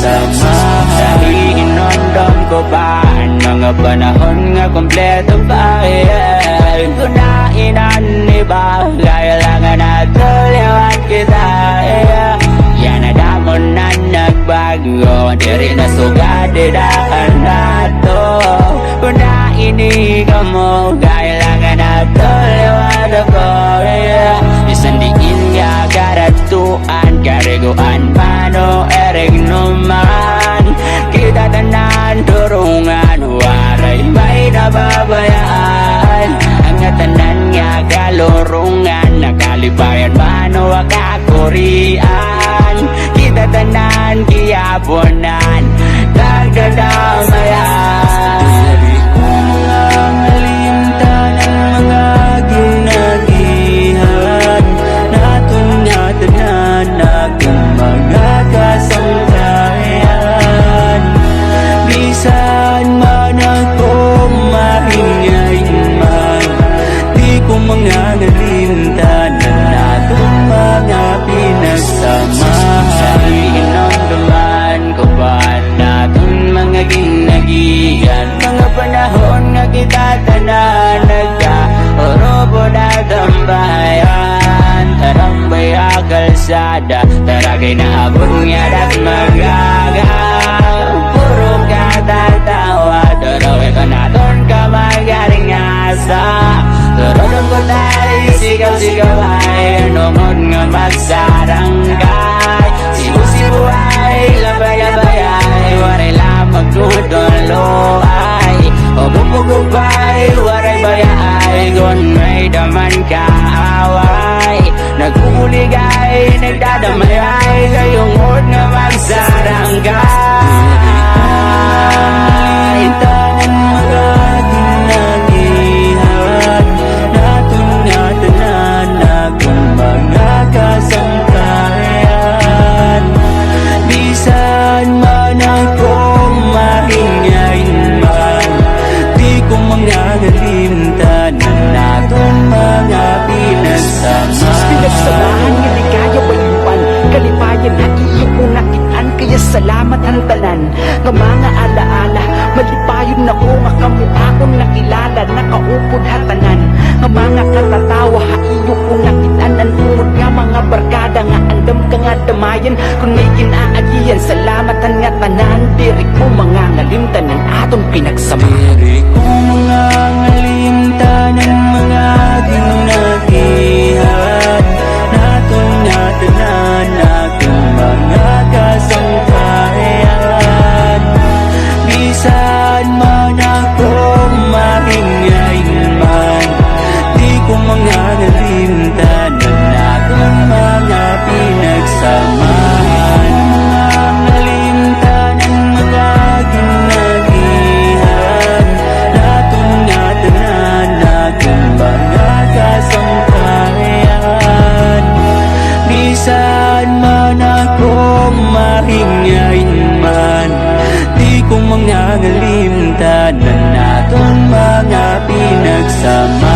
pinagsamahan. Sa hinondom ko ba ang mga panahon nga kompleto pa, ito na inaniba, kailangan na tuliwan kita, yan na damon na nagbago, di rin nasugad, didahan na to. Kung nainigaw mo, kailangan na tuliwan ako, isang diin nga karatuan, kariguan, mano, ereg naman, kita tanan, turungan, waray may nababayaan, ang tanan nga kalurungan, nakalibayan, mano, kakurian, kita tanan, kiyabunan, nagdadamayan. Dari ko mga malimtanan, mga ginagihan, naton nga tanan, nagang mga kasangkayan. Bisan man ako mahingayin man, di ko mga nalimtanan, naton mga pinagsamahan. Sa hinamdaman ko ba naton mga ginagihan, mga panahon nga kita tanan, nagka-orobo na tambayan, tarambay kalsada, taragay na abot nga dak magaga, puro katatawa, tarawin ka naton ka magaling asa, tarodong ko tayo, sigaw-sigaw ay, nungod nga magsarangkay, sibu-sibu ay, labay-labay ay, waray lamang tutulo ay, o bubay, waray baya ay, gun may daman kaaway, nagkukuligay, nagdadamay ay, kayong hod nga magsarangkay. Tanan mga ginagihan, naton nga tanan, nagang mga kasangkayan. Bisan man ako mahingayin man, di ko mga galimtanan, naton mga pinagsamahan. Pinagsamahan nga di kaya bayuan, kalipayan na iyo kung nakitaan, kaya salamat ang tanan nga mga alaala, malipayon na ko nga kamukha kong nakilala, nakaupod hatanan nga mga katatawa, ha iyo kung nakitaan, ang tungod nga mga barkada nga andam ka nga damayan, kung may kinaagiyan, salamatan nga tanan, diri ko mga ngalimtanan, aton pinagsamahan. Diri ko mga ngalimtanan, mga ginagihan, naton nga tanan, nagang mga kasangkayan. Bisan man ako mahingayin man, di ko mga ngalimtanan, nagang mga pinagsamahan. Mga ngalimtanan, mga ginagihan, naton nga tanan, nagang mga kasangkayan. Bisan man ako mahingayin man, di ko mga ngalimtanan, naton mga pinagsamahan.